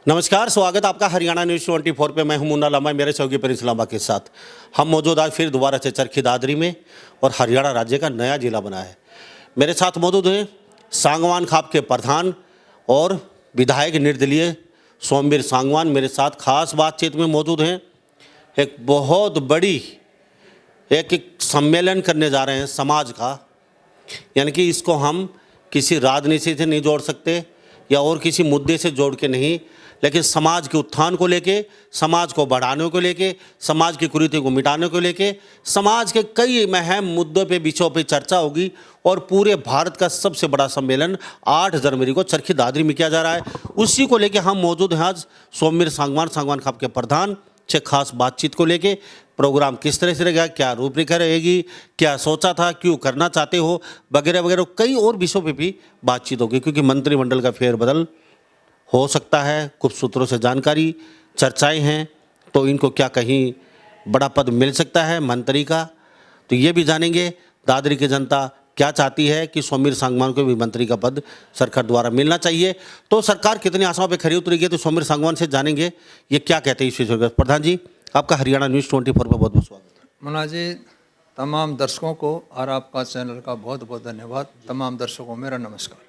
नमस्कार, स्वागत आपका हरियाणा न्यूज़ 24 पे। मैं हूं मुन्ना लामा, मेरे सहयोगी प्रिंस लामा के साथ हम मौजूद आज फिर दोबारा से चरखी दादरी में, और हरियाणा राज्य का नया जिला बना है। मेरे साथ मौजूद हैं सांगवान खाप के प्रधान और विधायक निर्दलीय सोमवीर सांगवान मेरे साथ खास बातचीत में मौजूद हैं। एक बहुत बड़ी एक सम्मेलन करने जा रहे हैं समाज का, यानी कि इसको हम किसी राजनीति से नहीं जोड़ सकते या और किसी मुद्दे से जोड़ के नहीं, लेकिन समाज के उत्थान को लेके, समाज को बढ़ाने को लेके, समाज की कुरीति को मिटाने को लेके, समाज के कई अहम मुद्दों पे विषयों पे चर्चा होगी। और पूरे भारत का सबसे बड़ा सम्मेलन 8 जनवरी को चरखी दादरी में किया जा रहा है। उसी को लेके हम मौजूद हैं आज सोमवीर सांगवान खाप के प्रधान से खास बातचीत को लेके। प्रोग्राम किस तरह से रहेगा, क्या रूपरेखा रहेगी, क्या सोचा था, क्यों करना चाहते हो, वगैरह वगैरह कई और विषयों पे भी बातचीत होगी, क्योंकि मंत्रिमंडल का फेरबदल हो सकता है। कुछ सूत्रों से जानकारी, चर्चाएं हैं, तो इनको क्या कहीं बड़ा पद मिल सकता है मंत्री का, तो ये भी जानेंगे। दादरी की जनता क्या चाहती है कि सोमवीर सांगवान को भी मंत्री का पद सरकार द्वारा मिलना चाहिए, तो सरकार कितनी आशाओं पे खरी उतरेगी, तो सोमवीर सांगवान से जानेंगे ये क्या कहते हैं इस विषय पर। प्रधान जी, आपका हरियाणा न्यूज़ 24 पर बहुत बहुत स्वागत है। मुन्ना जी, तमाम दर्शकों को और आपका चैनल का बहुत बहुत धन्यवाद। तमाम दर्शकों को मेरा नमस्कार।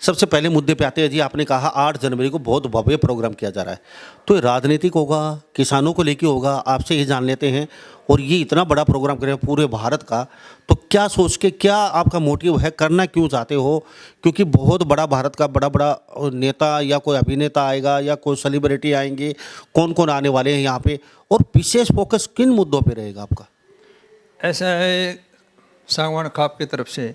सबसे पहले मुद्दे पे आते हैं जी। आपने कहा 8 जनवरी को बहुत भव्य प्रोग्राम किया जा रहा है, तो ये राजनीतिक होगा, किसानों को लेके होगा, आपसे ये जान लेते हैं। और ये इतना बड़ा प्रोग्राम कर रहे हैं पूरे भारत का, तो क्या सोच के, क्या आपका मोटिव है, करना क्यों चाहते हो? क्योंकि बहुत बड़ा भारत का बड़ा बड़ा नेता या कोई अभिनेता आएगा या कोई सेलिब्रिटी आएंगे, कौन कौन आने वाले हैं यहाँ पे, और विशेष फोकस किन मुद्दों पर रहेगा आपका? ऐसा है, सांगवान खाप की तरफ से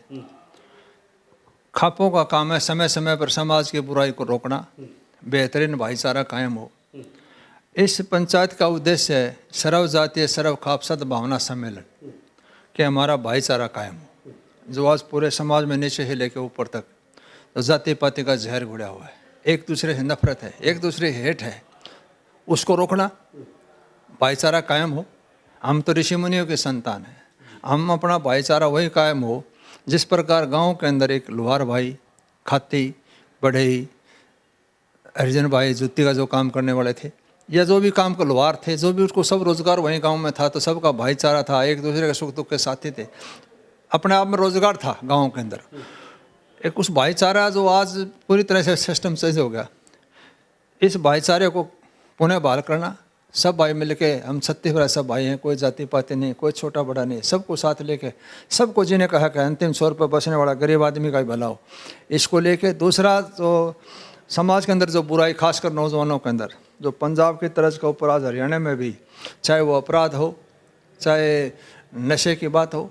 खापों का काम है समय समय पर समाज की बुराई को रोकना, बेहतरीन भाईचारा कायम हो। इस पंचायत का उद्देश्य है सर्व जातीय सर्व खाप सद्भावना सम्मेलन, कि हमारा भाईचारा कायम हो। जो आज पूरे समाज में नीचे से लेकर ऊपर तक तो जाति पाति का जहर घुड़ा हुआ है, एक दूसरे से नफरत है, एक दूसरे से हेट है, उसको रोकना, भाईचारा कायम हो। हम तो ऋषि मुनियों के संतान हैं, हम अपना भाईचारा वही कायम हो जिस प्रकार गांव के अंदर एक लोहार भाई, खाती, बढ़ई, हरिजन भाई, जुत्ती का जो काम करने वाले थे, या जो भी काम के लोहार थे, जो भी उसको सब रोजगार वहीं गांव में था, तो सबका भाईचारा था, एक दूसरे के सुख दुख के साथी थे, अपने आप में रोजगार था गांव के अंदर। एक उस भाईचारा जो आज पूरी तरह से सिस्टम चेंज हो गया, इस भाईचारे को पुनः बहाल करना। सब भाई मिलके, हम 36 सब भाई हैं, कोई जाति पाति नहीं, कोई छोटा बड़ा नहीं, सबको साथ लेके, सबको जीने का हक है, अंतिम 100 रुपये बचने वाला गरीब आदमी का ही भला हो, इसको लेके। दूसरा, जो समाज के अंदर जो बुराई, खासकर नौजवानों के अंदर, जो पंजाब की तर्ज के ऊपर आज हरियाणा में भी, चाहे वो अपराध हो, चाहे नशे की बात हो,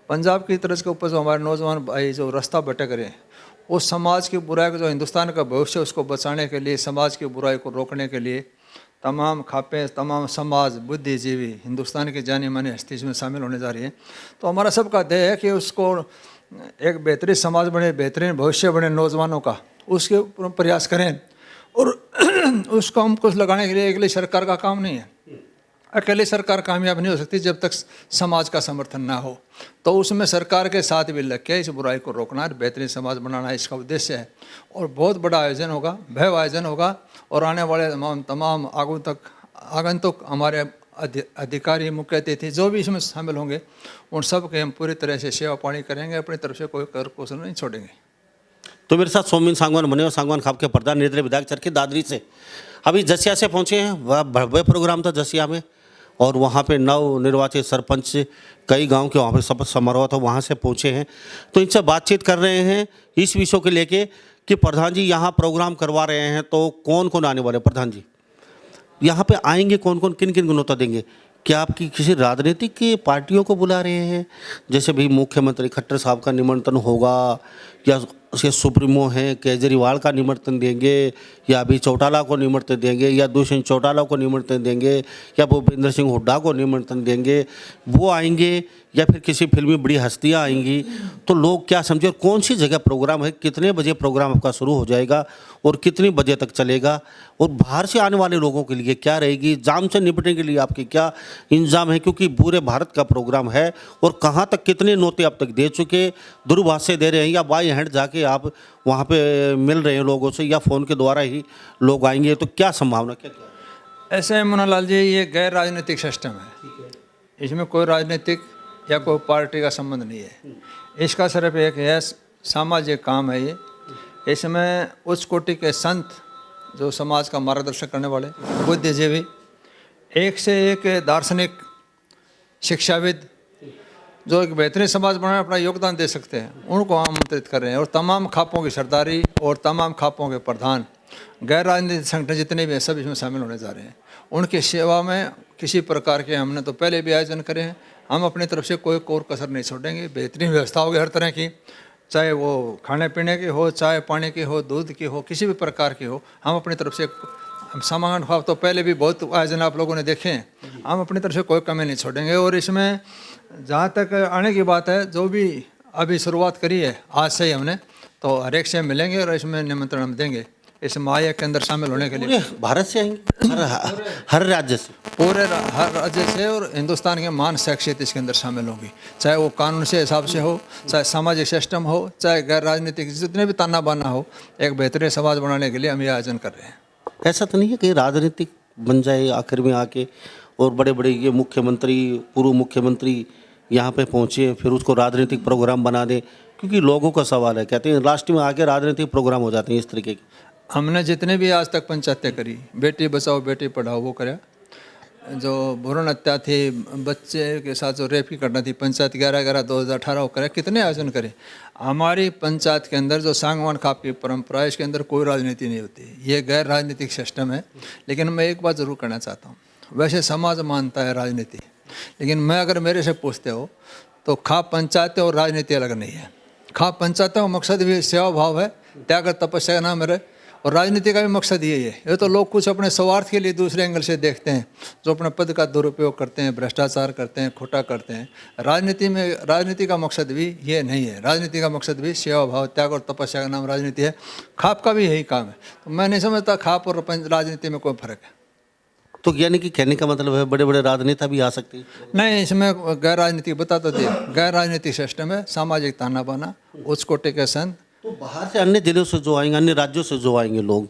पंजाब की तर्ज के ऊपर जो हमारे नौजवान भाई जो रास्ता भटक रहे हैं, उस समाज की बुराई को, जो हिंदुस्तान का भविष्य, उसको बचाने के लिए, समाज की बुराई को रोकने के लिए तमाम खापें, तमाम समाज, बुद्धिजीवी, हिंदुस्तान की जानी मानी हस्ती इसमें शामिल होने जा रही है। तो हमारा सबका ध्येय है कि उसको एक बेहतरीन समाज बने, बेहतरीन भविष्य बने नौजवानों का, उसके प्रयास करें। और उसको हम कुछ लगाने के लिए अकेले सरकार का काम नहीं है, अकेले सरकार कामयाब नहीं हो सकती जब तक समाज का समर्थन ना हो। तो उसमें सरकार के साथ भी लग के इस बुराई को रोकना, बेहतरीन समाज बनाना इसका उद्देश्य है। और बहुत बड़ा आयोजन होगा, भव्य आयोजन होगा, और आने वाले तमाम आगंतुक हमारे अधिकारी, मुख्य अतिथि जो भी इसमें शामिल होंगे, उन सब के हम पूरी तरह से सेवा पानी करेंगे, अपनी तरफ से कोई कर कौशल नहीं छोड़ेंगे। तो मेरे साथ सोमवीर सांगवान बने और सांगवान खाप के प्रधान निर्दलीय विधायक चरखी दादरी से। अभी जसिया से पहुँचे हैं, वह भव्य प्रोग्राम था जसिया में, और वहाँ पे नव निर्वाचित सरपंच, कई गांव के वहाँ पे शपथ समारोह था, वहाँ से पहुँचे हैं। तो इनसे बातचीत कर रहे हैं इस विषय को लेके कि प्रधान जी यहाँ प्रोग्राम करवा रहे हैं, तो कौन कौन आने वाले? प्रधान जी यहाँ पे आएंगे कौन कौन, किन किन को न्योता देंगे? क्या आपकी किसी राजनीतिक की पार्टियों को बुला रहे हैं? जैसे भी मुख्यमंत्री खट्टर साहब का निमंत्रण होगा, या उसके सुप्रीमो हैं केजरीवाल का निमंत्रण देंगे, या अभी चौटाला को निमंत्रण देंगे, या दुष्यंत चौटाला को निमंत्रण देंगे, या भूपेंद्र सिंह हुड्डा को निमंत्रण देंगे, वो आएंगे, या फिर किसी फिल्मी बड़ी हस्तियां आएंगी? तो लोग क्या समझे, और कौन सी जगह प्रोग्राम है, कितने बजे प्रोग्राम आपका शुरू हो जाएगा और कितनी बजे तक चलेगा, और बाहर से आने वाले लोगों के लिए क्या रहेगी, जाम से निपटने के लिए आपके क्या इंतजाम है? क्योंकि पूरे भारत का प्रोग्राम है, और कहाँ तक कितने नोते अब तक दे चुके, दूरभाष से दे रहे हैं, या बाई हैंड जाके कि आप वहाँ पे मिल रहे हैं लोगों से या फ़ोन के द्वारा ही लोग आएंगे, तो क्या संभावना क्या क्या है? ऐसे है मुन्नालाल जी, ये गैर राजनीतिक सिस्टम है। इसमें कोई राजनीतिक या कोई पार्टी का संबंध नहीं है। इसका सिर्फ एक है सामाजिक काम है ये। इसमें उच्च कोटि के संत जो समाज का मार्गदर्शन करने वाले बुद्धिजीवी, एक से एक दार्शनिक शिक्षाविद जो एक बेहतरीन समाज बनाने में अपना योगदान दे सकते हैं, उनको आमंत्रित कर रहे हैं। और तमाम खापों की सरदारी और तमाम खापों के प्रधान, गैर राजनीतिक संगठन जितने भी हैं, सब इसमें शामिल होने जा रहे हैं। उनकी सेवा में किसी प्रकार के हमने तो पहले भी आयोजन करे हैं। हम अपनी तरफ से कोई कोर कसर नहीं छोड़ेंगे। बेहतरीन व्यवस्था होगी हर तरह की, चाहे वो खाने पीने की हो, चाहे पानी की हो, दूध की हो, किसी भी प्रकार की हो। हम अपनी तरफ से सामान खाप तो पहले भी बहुत आयोजन आप लोगों ने देखे हैं। हम अपनी तरफ से कोई कमी नहीं छोड़ेंगे। और इसमें जहाँ तक आने की बात है, जो भी अभी शुरुआत करी है आज से ही हमने, तो हर एक से मिलेंगे और इसमें निमंत्रण हम देंगे इस महायज्ञ के अंदर शामिल होने के लिए। पूरे भारत से आएंगे, हर राज्य से? पूरे हर राज्य से, और हिंदुस्तान के मान शख्सियत इसके अंदर शामिल होगी, चाहे वो कानून से हिसाब से हो, चाहे सामाजिक सिस्टम हो, चाहे गैर राजनीतिक जितने भी ताना बाना हो। एक बेहतरीन समाज बनाने के लिए हम ये आयोजन कर रहे हैं। ऐसा तो नहीं है कि राजनीतिक बन जाए आखिर में आके, और बड़े बड़े ये मुख्यमंत्री, पूर्व मुख्यमंत्री यहाँ पे पहुँचे, फिर उसको राजनीतिक प्रोग्राम बना दें? क्योंकि लोगों का सवाल है, कहते हैं लास्ट में आके राजनीतिक प्रोग्राम हो जाते हैं इस तरीके के। हमने जितने भी आज तक पंचायतें करी, बेटी बचाओ बेटी पढ़ाओ वो करा, जो भ्रूण हत्या थी, बच्चे के साथ जो रेप की घटना थी, पंचायत 11/11/2018 वो करे, कितने आयोजन करे। हमारी पंचायत के अंदर जो सांगवान खाप की परंपरा है, इसके अंदर कोई राजनीति नहीं होती। ये गैर राजनीतिक सिस्टम है। लेकिन मैं एक बात ज़रूर कहना चाहता हूँ, वैसे समाज मानता है राजनीति, लेकिन मैं अगर मेरे से पूछते हो तो खाप पंचायतें और राजनीति अलग नहीं है। खाप पंचायतों का मकसद भी सेवा भाव है, त्याग तपस्या ना मेरे, और राजनीति का भी मकसद यही है। ये तो लोग कुछ अपने स्वार्थ के लिए दूसरे एंगल से देखते हैं, जो अपने पद का दुरुपयोग करते हैं, भ्रष्टाचार करते हैं, खोटा करते हैं। राजनीति का मकसद भी ये नहीं है। राजनीति का मकसद भी सेवा भाव, त्याग और तपस्या का नाम राजनीति है। खाप का भी यही काम है। तो मैं नहीं समझता खाप और राजनीति में कोई फर्क है। तो यानी कि कहने का मतलब है बड़े बड़े राजनेता भी आ सकते हैं? नहीं, इसमें गैर राजनीतिक बता तो दिया, गैर राजनीतिक सिस्टम है, सामाजिक ताना बाना, उच्च कोटि के संत। तो बाहर से अन्य जिलों से जो आएंगे, अन्य राज्यों से जो आएंगे लोग,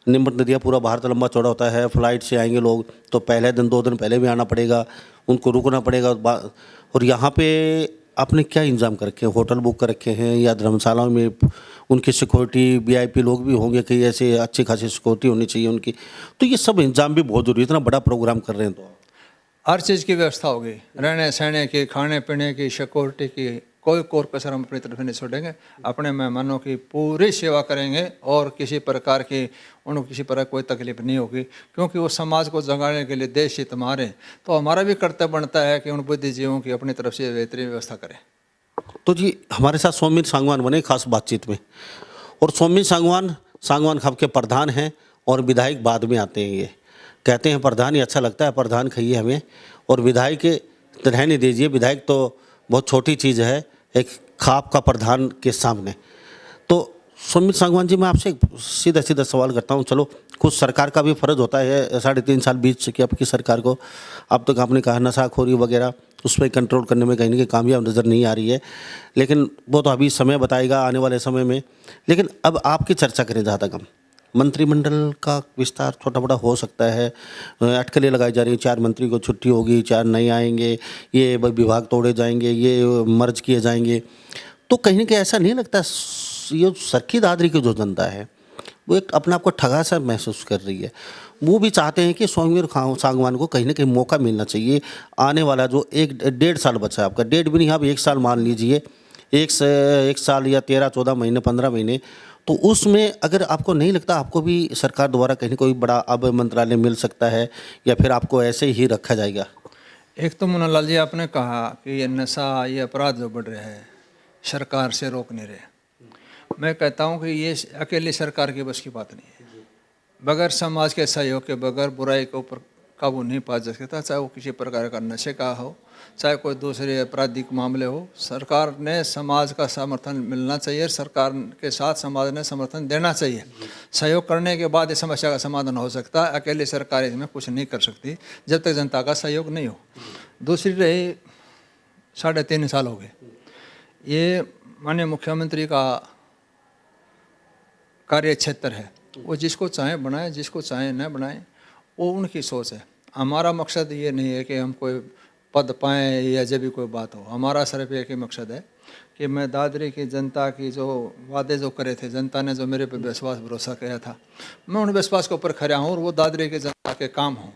निम्न नदिया पूरा भारत लंबा चौड़ा होता है, फ्लाइट से आएंगे लोग, तो पहले दिन 2 दिन पहले भी आना पड़ेगा, उनको रुकना पड़ेगा। और यहाँ पे आपने क्या इंतजाम कर रखे हैं? होटल बुक कर रखे हैं या धर्मशालाओं में उनकी सिक्योरिटी, वीआईपी लोग भी होंगे कि ऐसे अच्छी खासी सिक्योरिटी होनी चाहिए उनकी? तो ये सब इंतजाम भी बहुत जरूरी है, इतना बड़ा प्रोग्राम कर रहे हैं तो हर चीज़ की व्यवस्था होगी, रहने सहने की, खाने पीने की, सिक्योरिटी की, कोई कोर कसर हम अपनी तरफ से नहीं छोड़ेंगे। अपने मेहमानों की पूरी सेवा करेंगे और किसी प्रकार की उनको किसी प्रकार कोई तकलीफ नहीं होगी, क्योंकि वो समाज को जगाने के लिए देश हित हमारे, तो हमारा भी कर्तव्य बनता है कि उन बुद्धिजीवियों की अपनी तरफ से बेहतरीन व्यवस्था करें। तो जी हमारे साथ सौमिन सांगवान बने खास बातचीत में, और सौमिन सांगवान खाप के प्रधान हैं और विधायक बाद में आते हैं। ये कहते हैं प्रधान ही अच्छा लगता है, प्रधान कहिए हमें, और विधायक रहने दीजिए, विधायक तो बहुत छोटी चीज़ है एक खाप का प्रधान के सामने। तो सौमिन सांगवान जी, मैं आपसे सीधा सीधा सवाल करता हूँ। चलो, कुछ सरकार का भी फ़र्ज़ होता है, 3.5 साल बीत चुकी आपकी सरकार को, अब तक आपने कहा नशाखोरी वगैरह उस पर कंट्रोल करने में कहीं ना कहीं कामयाब नज़र नहीं आ रही है, लेकिन वो तो अभी समय बताएगा आने वाले समय में। लेकिन अब आपकी चर्चा करें, जहाँ तक हम, मंत्रिमंडल का विस्तार छोटा बड़ा हो सकता है, अटकलें लगाई जा रही हैं, 4 मंत्री को छुट्टी होगी, 4 नए आएंगे, ये विभाग तोड़े जाएंगे, ये मर्ज किए जाएंगे। तो कहीं ना कहीं ऐसा नहीं लगता ये सरखी दादरी की जो जनता है वो एक अपने आप को ठगा सा महसूस कर रही है? वो भी चाहते हैं कि सौमिन सांगवान को कहीं ना कहीं मौका मिलना चाहिए। आने वाला जो 1-1.5 साल बचा है आपका, 1.5 भी नहीं, आप 1 साल मान लीजिए, 1 साल या 13-14 महीने, 15 महीने, तो उसमें अगर आपको नहीं लगता आपको भी सरकार द्वारा कहीं कोई बड़ा अब मंत्रालय मिल सकता है, या फिर आपको ऐसे ही रखा जाएगा? एक तो मुन्नालाल जी, आपने कहा कि ये नशा, ये अपराध जो बढ़ रहे हैं सरकार से रोक नहीं रहे। मैं कहता हूँ कि ये अकेली सरकार की बस की बात नहीं है। बगैर समाज के सहयोग के बगैर बुराई के ऊपर काबू नहीं पा सकता, चाहे वो किसी प्रकार का नशे का हो, चाहे कोई दूसरे आपराधिक मामले हो। सरकार ने समाज का समर्थन मिलना चाहिए, सरकार के साथ समाज ने समर्थन देना चाहिए। सहयोग करने के बाद इस समस्या का समाधान हो सकता है। अकेली सरकार इसमें कुछ नहीं कर सकती जब तक जनता का सहयोग नहीं हो। दूसरी रही, 3.5 साल हो गए, ये माननीय मुख्यमंत्री का कार्य क्षेत्र है, वो जिसको चाहे बनाए, जिसको चाहे न बनाए, वो उनकी सोच है। हमारा मकसद ये नहीं है कि हम कोई पद पाएँ या जब भी कोई बात हो। हमारा सिर्फ एक ही मकसद है कि मैं दादरी की जनता की जो वादे जो करे थे, जनता ने जो मेरे पे विश्वास भरोसा किया था, मैं उन विश्वास के ऊपर खड़ा हूँ और वो दादरी की जनता के काम हों।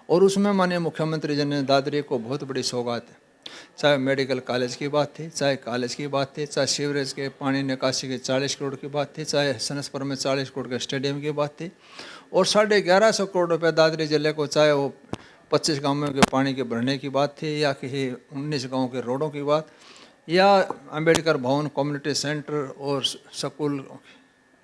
और उसमें माननीय मुख्यमंत्री जी ने दादरी को बहुत बड़ी सौगात है, चाहे मेडिकल कॉलेज की बात थी, चाहे कॉलेज की बात थी, चाहे सीवरेज के पानी निकासी की 40 करोड़ की बात थी, चाहे सनसपुर में 40 करोड़ के स्टेडियम की बात थी, और 1150 करोड़ रुपये दादरी जिले को, चाहे वो 25 गाँवों के पानी के भरने की बात थी या किसी 19 गाँव के रोडों की बात, या अंबेडकर भवन कम्युनिटी सेंटर और स्कूल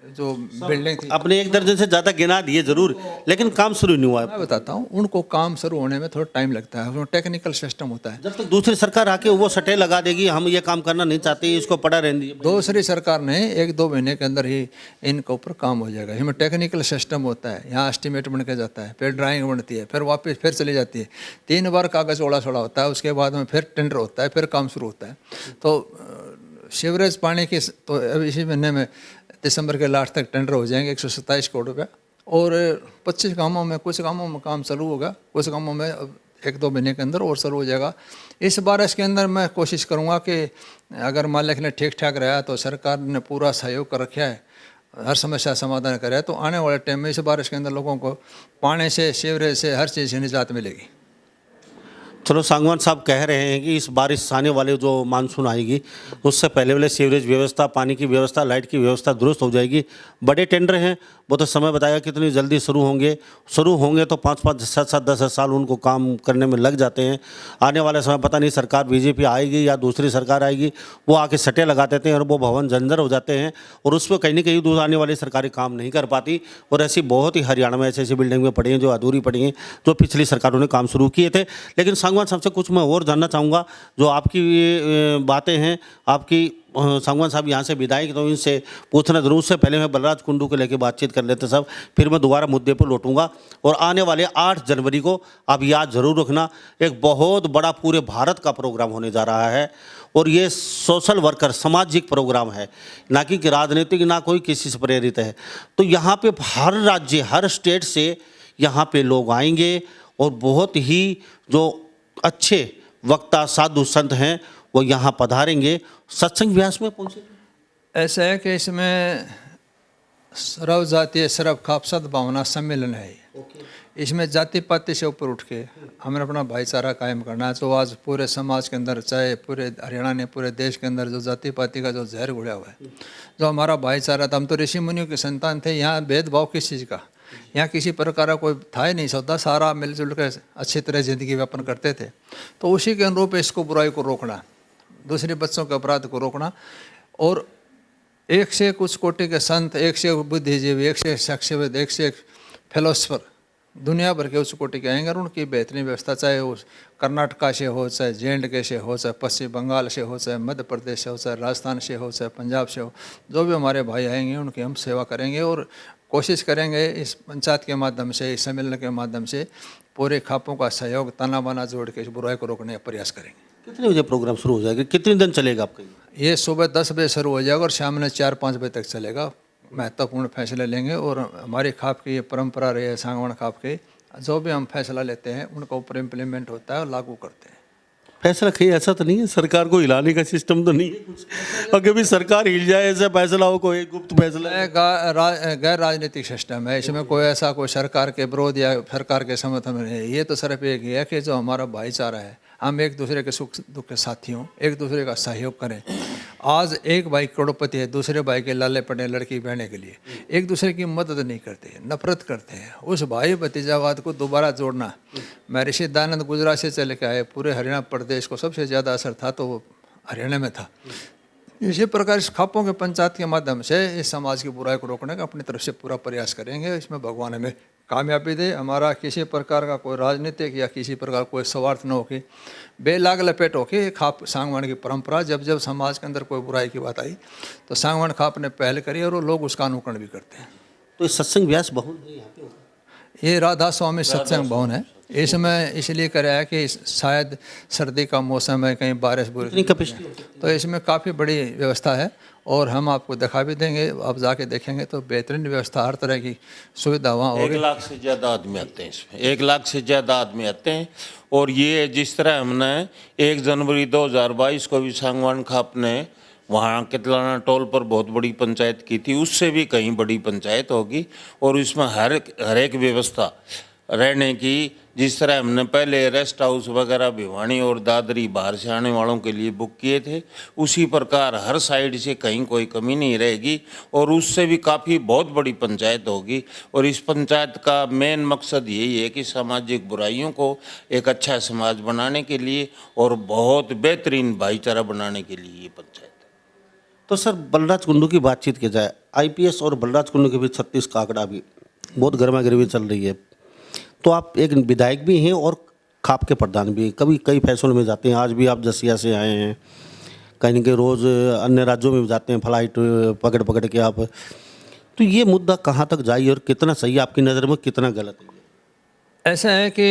जो बिल्डिंग थी। आपने एक दर्जन से ज़्यादा गिना दिए जरूर, लेकिन काम शुरू नहीं हुआ है। मैं बताता हूँ, उनको काम शुरू होने में थोड़ा टाइम लगता है, उसमें टेक्निकल सिस्टम होता है। जब तक दूसरी सरकार आके वो सटे लगा देगी, हम ये काम करना नहीं चाहते, इसको पड़ा रहने दीजिए। दूसरी सरकार ने 1-2 महीने के अंदर ही इनके ऊपर काम हो जाएगा। इसमें टेक्निकल सिस्टम होता है, यहाँ एस्टिमेट बन के जाता है, फिर ड्राइंग बनती है, फिर वापस फिर चली जाती है, 3 बार कागज़ ओला सोड़ा होता है, उसके बाद में फिर टेंडर होता है, फिर काम शुरू होता है। तो सीवरेज पानी की तो अब इसी महीने में दिसंबर के लास्ट तक टेंडर हो जाएंगे 127 करोड़ रुपया, और 25 गाँवों में, कुछ गाँवों में काम चालू होगा, कुछ गाँवों में 1-2 महीने के अंदर और शुरू हो जाएगा। इस बार इसके अंदर मैं कोशिश करूँगा कि अगर मालिक ने ठीक ठाक रहा तो सरकार ने पूरा सहयोग कर रखा है, हर समस्या समाधान करे, तो आने वाले टाइम में इस बार इसके अंदर लोगों को पानी से, सीवरेज से, हर चीज़ से निजात मिलेगी। चलो, सांगवान साहब कह रहे हैं कि इस बारिश आने वाले जो मानसून आएगी उससे पहले वाले सीवरेज व्यवस्था, पानी की व्यवस्था, लाइट की व्यवस्था दुरुस्त हो जाएगी। बड़े टेंडर हैं, वो तो समय बताया कितनी जल्दी शुरू होंगे तो 5-5, 7-7, 10 साल उनको काम करने में लग जाते हैं। आने वाले समय पता नहीं सरकार बीजेपी आएगी या दूसरी सरकार आएगी, वो आके सटे लगा देते हैं और वो भवन जर्जर हो जाते हैं, और उस पर कहीं ना कहीं दूसरी आने वाली सरकारें काम नहीं कर पाती। और ऐसी बहुत ही हरियाणा में ऐसी बिल्डिंग में पड़ी हैं जो अधूरी पड़ी हैं, जो पिछली सरकारों ने काम शुरू किए थे। लेकिन सांगवान साहब से कुछ मैं और जानना चाहूँगा, जो आपकी बातें हैं, आपकी सांगवान साहब यहाँ से विधायक, तो इनसे पूछना जरूर। उससे पहले मैं बलराज कुंडू को लेकर बातचीत कर लेते सब, फिर मैं दोबारा मुद्दे पर लौटूंगा। और आने वाले 8 जनवरी को आप याद जरूर रखना, एक बहुत बड़ा पूरे भारत का प्रोग्राम होने जा रहा है, और ये सोशल वर्कर, सामाजिक प्रोग्राम है, ना कि राजनीतिक, ना कोई किसी से प्रेरित है। तो यहाँ पे हर राज्य, हर स्टेट से यहाँ पे लोग आएंगे, और बहुत ही जो अच्छे वक्ता, साधु संत हैं, वो यहाँ पधारेंगे। सत्संग व्यास में पहुँचे ऐसा है कि इसमें सर्व जातीय सर्व खाप सद्भावना सम्मेलन है। इसमें जाति पाति से ऊपर उठ के हमें अपना भाईचारा कायम करना है। तो आज पूरे समाज के अंदर, चाहे पूरे हरियाणा ने, पूरे देश के अंदर जो जाति पाति का जो जहर घुला हुआ है, जो हमारा भाईचारा था, हम तो ऋषि मुनियों के संतान थे। यहाँ भेदभाव किस चीज़ का, यहाँ किसी प्रकार का कोई था ही नहीं, सौदा सारा मिलजुल कर अच्छी तरह ज़िंदगी व्यापन करते थे। तो उसी के अनुरूप इसको, बुराई को रोकना, दूसरे बच्चों के अपराध को रोकना, और एक से कुछ कोटि के संत, एक से बुद्धिजीवी, एक से साक्ष्यविद, एक से फिलोसफर दुनिया भर के उस कोटि के आएंगे, और उनकी बेहतरीन व्यवस्था, चाहे वो कर्नाटका से हो, चाहे JNK से हो, चाहे पश्चिम बंगाल से हो, चाहे मध्य प्रदेश से हो, चाहे राजस्थान से हो, चाहे पंजाब से हो, जो भी हमारे भाई आएंगे उनकी हम सेवा करेंगे। और कोशिश करेंगे इस पंचायत के माध्यम से, इस सम्मेलन के माध्यम से पूरे खापों का सहयोग, ताना बाना जोड़ के इस बुराई को रोकने का प्रयास करेंगे। कितने बजे प्रोग्राम शुरू हो जाएगा, कितने दिन चलेगा आपका? ये सुबह 10 बजे शुरू हो जाएगा और शाम में 4-5 बजे तक चलेगा। महत्वपूर्ण फैसले लेंगे, और हमारी खाप की ये परंपरा रही है, सांगवान खाप की, जो भी हम फैसला लेते हैं उनका ऊपर इम्प्लीमेंट होता है और लागू करते हैं। फैसला कहीं ऐसा तो नहीं है, सरकार को हिलाने का सिस्टम तो नहीं है कुछ, अगर भी सरकार हिल जाए ऐसा फैसला हो, कोई गुप्त फैसला है? गैर राजनीतिक सिस्टम है, इसमें कोई ऐसा कोई सरकार के विरोध या सरकार के समर्थन में नहीं है। ये तो सिर्फ एक ही है कि जो हमारा भाईचारा है, हम एक दूसरे के सुख दुख के साथी हों, एक दूसरे का सहयोग करें। आज एक भाई करोड़पति है, दूसरे भाई के लाले पड़े लड़की बहने के लिए, एक दूसरे की मदद नहीं करते, नफरत करते हैं। उस भाई भतीजावाद को दोबारा जोड़ना, मैं ऋषि दयानंद गुजरात से चले के आए, पूरे हरियाणा प्रदेश को सबसे ज़्यादा असर था तो वो हरियाणा में था। इसी प्रकार इस खापों के पंचायत के माध्यम से इस समाज की बुराई को रोकने का अपनी तरफ से पूरा प्रयास करेंगे। इसमें भगवान हमें कामयाबी दे। हमारा किसी प्रकार का कोई राजनीतिक या किसी प्रकार कोई स्वार्थ न हो कि बेलाग लपेट हो कि खाप सांगवान की परंपरा, जब जब समाज के अंदर कोई बुराई की बात आई तो सांगवान खाप ने पहल करी और वो लोग उसका अनुकरण भी करते हैं। तो सत्संग व्यास भवन है यहाँ पे, ये राधा स्वामी सत्संग भवन है। इसमें इसलिए कराया कि शायद सर्दी का मौसम है, कहीं बारिश कितनी बुरी, कैपेसिटी? तो इसमें काफ़ी बड़ी व्यवस्था है और हम आपको दिखा भी देंगे। आप जाके देखेंगे तो बेहतरीन व्यवस्था, हर तरह की सुविधा वहाँ 1 होगी। लाख से ज़्यादा आदमी आते हैं इसमें, 1 लाख से ज़्यादा आदमी आते हैं। और ये जिस तरह हमने 1 जनवरी 2022 को भी सांगवान खाप ने वहाँ कितलाना टोल पर बहुत बड़ी पंचायत की थी, उससे भी कहीं बड़ी पंचायत होगी। और इसमें हर एक व्यवस्था रहने की, जिस तरह हमने पहले रेस्ट हाउस वगैरह भिवानी और दादरी बाहर से आने वालों के लिए बुक किए थे, उसी प्रकार हर साइड से कहीं कोई कमी नहीं रहेगी। और उससे भी काफ़ी बहुत बड़ी पंचायत होगी। और इस पंचायत का मेन मकसद यही है कि सामाजिक बुराइयों को एक अच्छा समाज बनाने के लिए और बहुत बेहतरीन भाईचारा बनाने के लिए ये पंचायत है। तो सर, बलराज कुंडू की बातचीत की जाए, आईपीएस और बलराज कुंडू के बीच 36 का आंकड़ा भी बहुत गर्मागर्मी चल रही है। तो आप एक विधायक भी हैं और खाप के प्रधान भी हैं, कभी कई फैसलों में जाते हैं। आज भी आप जसिया से आए हैं, कहीं ना कहीं रोज़ अन्य राज्यों में भी जाते हैं फ्लाइट पकड़ पकड़ के आप। तो ये मुद्दा कहाँ तक जाइए और कितना सही है आपकी नज़र में, कितना गलत है? ऐसा है कि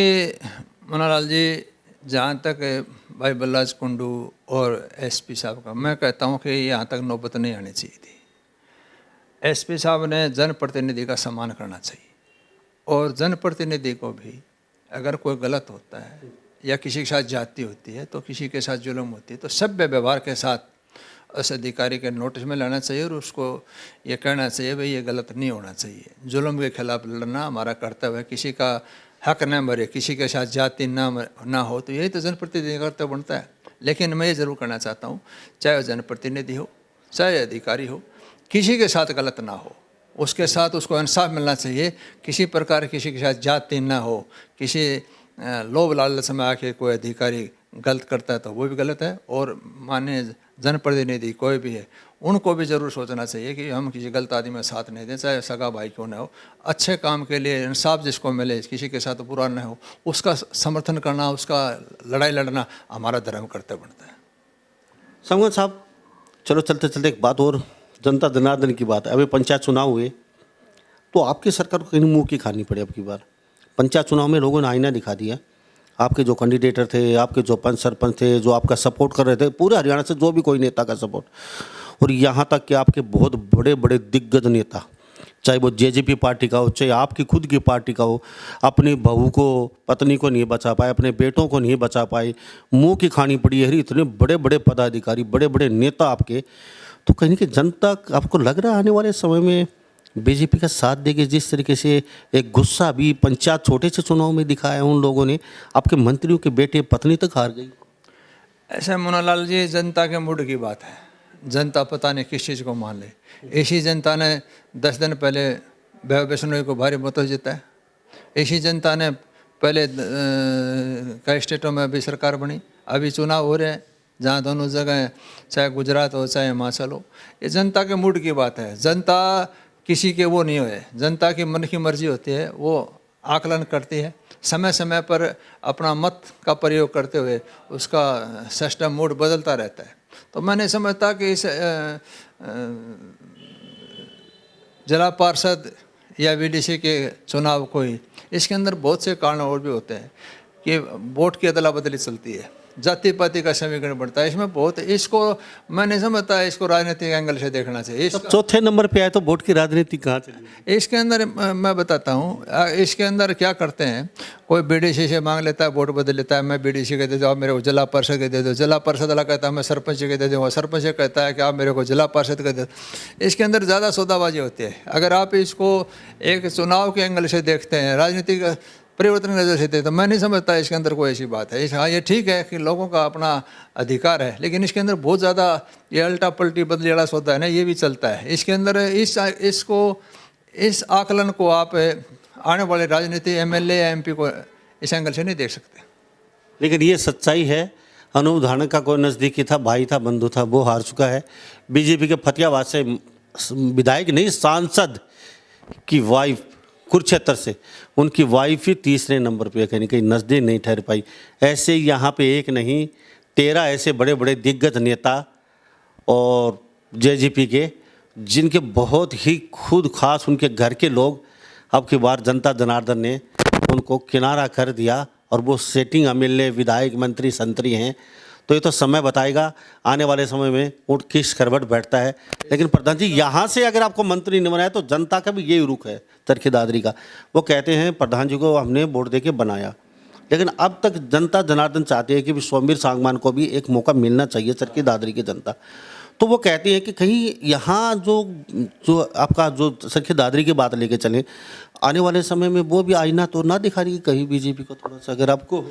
मुन्नालाल जी, जहाँ तक भाई बलराज कुंडू और एसपी साहब का, मैं कहता हूँ कि यहाँ तक नौबत नहीं आनी चाहिए थी। एसपी साहब ने जनप्रतिनिधि का सम्मान करना चाहिए और जनप्रतिनिधि को भी अगर कोई गलत होता है या किसी के साथ जाति होती है, तो किसी के साथ जुल्म होती है, तो सभ्य व्यवहार के साथ उस अधिकारी के नोटिस में लाना चाहिए और उसको ये कहना चाहिए भाई ये गलत नहीं होना चाहिए। जुल्म के खिलाफ लड़ना हमारा कर्तव्य है। किसी का हक न मरे, किसी के साथ जाति ना हो, तो यही तो जनप्रतिनिधि का कर्तव्य बनता है। लेकिन मैं ये ज़रूर कहना चाहता हूँ, चाहे वो जनप्रतिनिधि हो चाहे अधिकारी हो, किसी के साथ गलत ना हो, उसके साथ उसको इंसाफ मिलना चाहिए। किसी प्रकार किसी के साथ जाति ना हो, किसी लोभ लालच में आके कोई अधिकारी गलत करता है तो वो भी गलत है। और माननीय जनप्रतिनिधि कोई भी है, उनको भी ज़रूर सोचना चाहिए कि हम किसी गलत आदमी में साथ नहीं दें, चाहे सगा भाई क्यों ना हो। अच्छे काम के लिए इंसाफ जिसको मिले, किसी के साथ बुरा ना हो, उसका समर्थन करना, उसका लड़ाई लड़ना हमारा धर्म कर्तव्य बनता है। संगवान साहब, चलो चलते चलते एक बात और, जनता जनार्दन की बात है। अभी पंचायत चुनाव हुए तो आपकी सरकार को कहीं मुंह की खानी पड़ी। अब की बार पंचायत चुनाव में लोगों ने आईना दिखा दिया। आपके जो कैंडिडेटर थे, आपके जो पंच सरपंच थे, जो आपका सपोर्ट कर रहे थे, पूरे हरियाणा से जो भी कोई नेता का सपोर्ट, और यहाँ तक कि आपके बहुत बड़े बड़े दिग्गज नेता, चाहे वो जेजेपी पार्टी का हो, चाहे आपकी खुद की पार्टी का हो, अपनी बहू को, पत्नी को नहीं बचा पाए, अपने बेटों को नहीं बचा पाए, मुंह की खानी पड़ी है। इतने बड़े बड़े पदाधिकारी, बड़े बड़े नेता आपके, तो कहीं कि जनता आपको लग रहा है आने वाले समय में बीजेपी का साथ देगी? जिस तरीके से एक गुस्सा भी पंचायत छोटे से चुनाव में दिखाया उन लोगों ने, आपके मंत्रियों के बेटे पत्नी तक हार गई। ऐसा मुन्नालाल जी, जनता के मूड की बात है। जनता पता नहीं किस चीज़ को मान ले। इसी जनता ने 10 दिन पहले वैष्णोई को भारी मतों जीता है। इसी जनता ने पहले कई स्टेटों में अभी सरकार बनी, अभी चुनाव हो रहे हैं जहाँ दोनों जगह, चाहे गुजरात हो चाहे हिमाचल हो। ये जनता के मूड की बात है। जनता किसी के वो नहीं है, जनता की मन की मर्जी होती है, वो आकलन करती है। समय समय पर अपना मत का प्रयोग करते हुए उसका सिस्टम मूड बदलता रहता है। तो मैं नहीं समझता कि इस जिला पार्षद या वीडीसी के चुनाव को ही, इसके अंदर बहुत से कारण और भी होते हैं कि वोट की अदला बदली चलती है, जाति पाति का समीकरण बढ़ता है। इसमें बहुत, इसको मैं नहीं समझता इसको राजनीतिक एंगल से देखना चाहिए। चौथे नंबर पे आए तो वोट की राजनीति कहाँ चली? इसके अंदर मैं बताता हूँ, इसके अंदर क्या करते हैं, कोई बीडीसी से मांग लेता है, वोट बदल लेता है, मैं बीडीसी के दे दो, आप मेरे को जिला परिषद के दे दो। जिला परिषद वाला कहता है मैं सरपंच के दे दूँगा, सरपंच कहता है कि आप मेरे को जिला परिषद के दे दो। इसके अंदर ज़्यादा सौदाबाजी होती है। अगर आप इसको एक चुनाव के एंगल से देखते हैं, राजनीतिक परिवर्तन नजर से थे, तो मैं नहीं समझता इसके अंदर कोई ऐसी बात है। हाँ, ये ठीक है कि लोगों का अपना अधिकार है, लेकिन इसके अंदर बहुत ज़्यादा ये अल्टा पलटी बदली वाला होता है ना, ये भी चलता है। इसके अंदर इस आकलन को आप आने वाले राजनीति एमएलए या एमपी को इस एंगल से नहीं देख सकते। लेकिन ये सच्चाई है, अनूप धानक का कोई नज़दीकी था, भाई था, बंधु था, वो हार चुका है। बीजेपी के फतियाबाद से विधायक नहीं, सांसद की वाइफ कुरुक्षेत्र से, उनकी वाइफ ही तीसरे नंबर पे कहीं कहीं नज़दीक नहीं ठहर पाई। ऐसे यहाँ पे एक नहीं 13 ऐसे बड़े बड़े दिग्गज नेता और जेजेपी के, जिनके बहुत ही खुद खास उनके घर के लोग, अब की बार जनता जनार्दन ने उनको किनारा कर दिया और वो सेटिंग एमएलए विधायक मंत्री संतरी हैं, तो ये तो समय बताएगा आने वाले समय में ऊँट किस करवट बैठता है। लेकिन प्रधान जी, यहाँ से अगर आपको मंत्री नहीं बनाया तो जनता का भी यही रुख है चरखी दादरी का। वो कहते हैं प्रधान जी को हमने वोट दे के बनाया, लेकिन अब तक जनता जनार्दन चाहती है कि सोमवीर सांगवान को भी एक मौका मिलना चाहिए, चरखी दादरी की जनता। तो वो कहती है कि कहीं यहाँ जो आपका जो चरखी दादरी की बात लेके चलें, आने वाले समय में वो भी आईना तो ना दिखा रही कहीं बीजेपी को, थोड़ा सा अगर आपको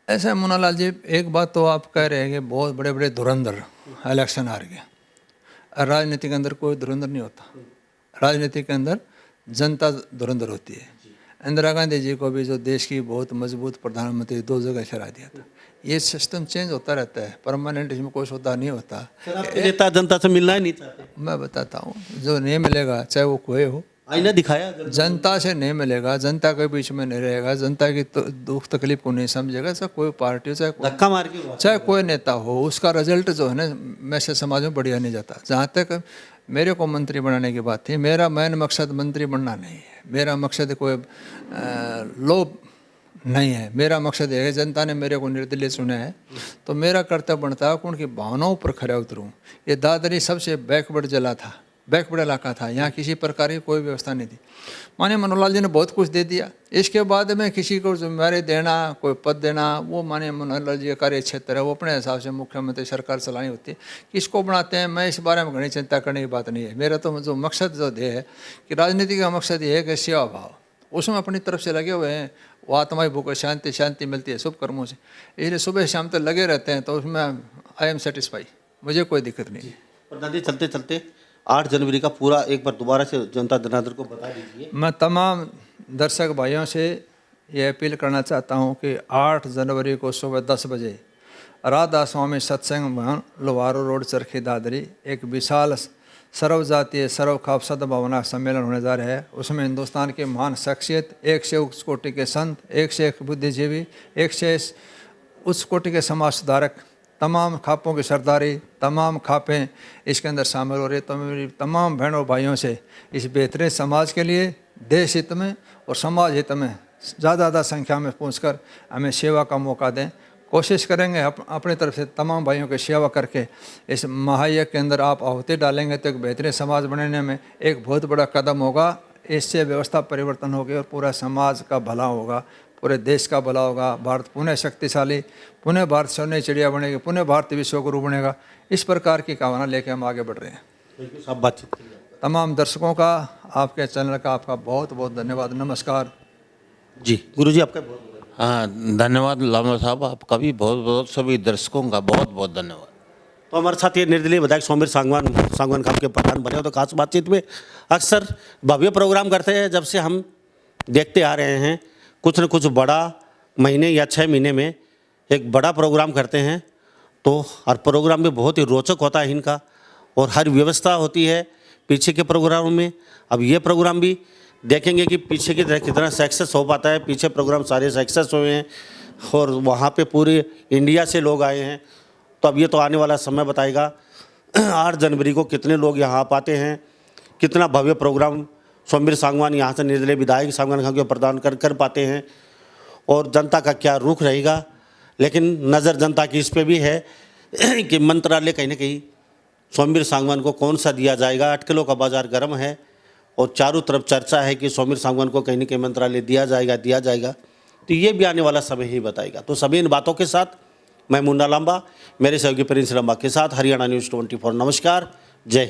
ऐसा मुन्नालाल जी, एक बात तो आप कह रहे हैं कि बहुत बड़े बड़े धुरंधर इलेक्शन हार गए। राजनीति के अंदर कोई धुरंधर नहीं होता, राजनीति के अंदर जनता धुरंधर होती है। इंदिरा गांधी जी को भी जो देश की बहुत मजबूत प्रधानमंत्री 2 जगह ठहरा दिया था। ये सिस्टम चेंज होता रहता है, परमानेंट इसमें कोई सौदा नहीं होता। नेता जनता से मिलना ही नहीं चाहते। मैं बताता हूँ, जो नहीं मिलेगा चाहे वो कोई हो, आईना दिखाया जनता से नहीं मिलेगा, जनता के बीच में नहीं रहेगा, जनता की दुख तकलीफ को नहीं समझेगा, चाहे कोई पार्टी हो, धक्का मार के चाहे कोई नेता हो, उसका रिजल्ट जो है ना वैसे समाज में बढ़िया नहीं जाता। जहाँ तक मेरे को मंत्री बनाने की बात थी, मेरा मेन मकसद मंत्री बनना नहीं है, मेरा मकसद कोई लोभ नहीं है। मेरा मकसद है कि जनता ने मेरे को निर्दलीय चुना है, तो मेरा कर्तव्य बनता है कि उनकी भावनाओं पर खरा उतरूँ। ये दादरी सबसे बैकवर्ड जिला था, बैकवर्ड इलाका था, यहाँ किसी प्रकार की कोई व्यवस्था नहीं थी। माननीय मनोहर जी ने बहुत कुछ दे दिया, इसके बाद में किसी को जिम्मेदारी देना, कोई पद देना, वो माननीय मनोहर जी का कार्य क्षेत्र है, वो अपने हिसाब से मुख्यमंत्री सरकार चलानी होती है। किसको बनाते हैं मैं इस बारे में घनी चिंता करने की बात नहीं है। मेरा तो जो मकसद जो ध्येय है कि राजनीति का मकसद ये है कि सेवा भाव, उसमें अपनी तरफ से लगे हुए हैं। वो आत्मा ही भूख शांति मिलती है शुभ कर्मों से, इसलिए सुबह शाम तक लगे रहते हैं, तो उसमें आई एम सेटिस्फाई, मुझे कोई दिक्कत नहीं है। प्रधान जी, चलते चलते 8 जनवरी का पूरा एक बार दोबारा से जनता जनार्दन को बता दीजिए। मैं तमाम दर्शक भाइयों से ये अपील करना चाहता हूँ कि 8 जनवरी को सुबह 10 बजे राधा स्वामी सत्संग भवन, लोहारो रोड, चरखी दादरी, एक विशाल सर्वजातीय सर्वखाप सद्भावना सम्मेलन होने जा रहा है। उसमें हिंदुस्तान के महान शख्सियत, 1 से उच्च कोटि के संत, 1 से 1 बुद्धिजीवी, 1 से उच्च कोटि के समाज सुधारक, तमाम खापों की सरदारी, तमाम खापें इसके अंदर शामिल हो रही है। तो मेरी तमाम बहनों भाइयों से इस बेहतरीन समाज के लिए, देश हित में और समाज हित में ज़्यादा संख्या में पहुंचकर हमें सेवा का मौका दें। कोशिश करेंगे अपनी तरफ से तमाम भाइयों की सेवा करके इस महायज्ञ के अंदर आप आहुति डालेंगे तो एक बेहतरीन समाज बनाने में एक बहुत बड़ा कदम होगा। इससे व्यवस्था परिवर्तन होगी और पूरा समाज का भला होगा, पूरे देश का भला होगा। भारत पुनः शक्तिशाली, पुनः भारत सोने चिड़िया बनेगी, पुनः भारत विश्वगुरु बनेगा। इस प्रकार की कामना लेके हम आगे बढ़ रहे हैं। सब बातचीत तमाम दर्शकों का, आपके चैनल का आपका बहुत बहुत धन्यवाद। नमस्कार जी। गुरुजी आपका बहुत हाँ, धन्यवाद लामा साहब, आपका भी बहुत बहुत, सभी दर्शकों का बहुत बहुत धन्यवाद। तो हमारे साथ ये निर्दलीय विधायक सोमवीर सांगवान खाप के प्रधान बने हो। तो खास बातचीत में अक्सर भव्य प्रोग्राम करते हैं, जब से हम देखते आ रहे हैं कुछ न कुछ बड़ा महीने या 6 महीने में एक बड़ा प्रोग्राम करते हैं। तो हर प्रोग्राम में बहुत ही रोचक होता है इनका, और हर व्यवस्था होती है पीछे के प्रोग्राम में। अब ये प्रोग्राम भी देखेंगे कि पीछे की तरह कितना सक्सेस हो पाता है। पीछे प्रोग्राम सारे सक्सेस हुए हैं और वहाँ पे पूरे इंडिया से लोग आए हैं। तो अब ये तो आने वाला समय बताएगा 8 जनवरी को कितने लोग यहाँ आ पाते हैं, कितना भव्य प्रोग्राम सोमवीर सांगवान यहाँ से निर्दलीय विधायक सांगवान खाप के प्रदान कर पाते हैं, और जनता का क्या रुख रहेगा। लेकिन नज़र जनता की इस पे भी है कि मंत्रालय कहीं ना कहीं सोमवीर सांगवान को कौन सा दिया जाएगा। अटकलों का बाजार गर्म है और चारों तरफ चर्चा है कि सोमवीर सांगवान को कहीं ना कहीं मंत्रालय दिया जाएगा। तो ये भी आने वाला समय ही बताएगा। तो सभी इन बातों के साथ मैं मुन्ना लांबा, मेरे सहयोगी प्रिंस लांबा के साथ हरियाणा न्यूज़ 24। नमस्कार, जय।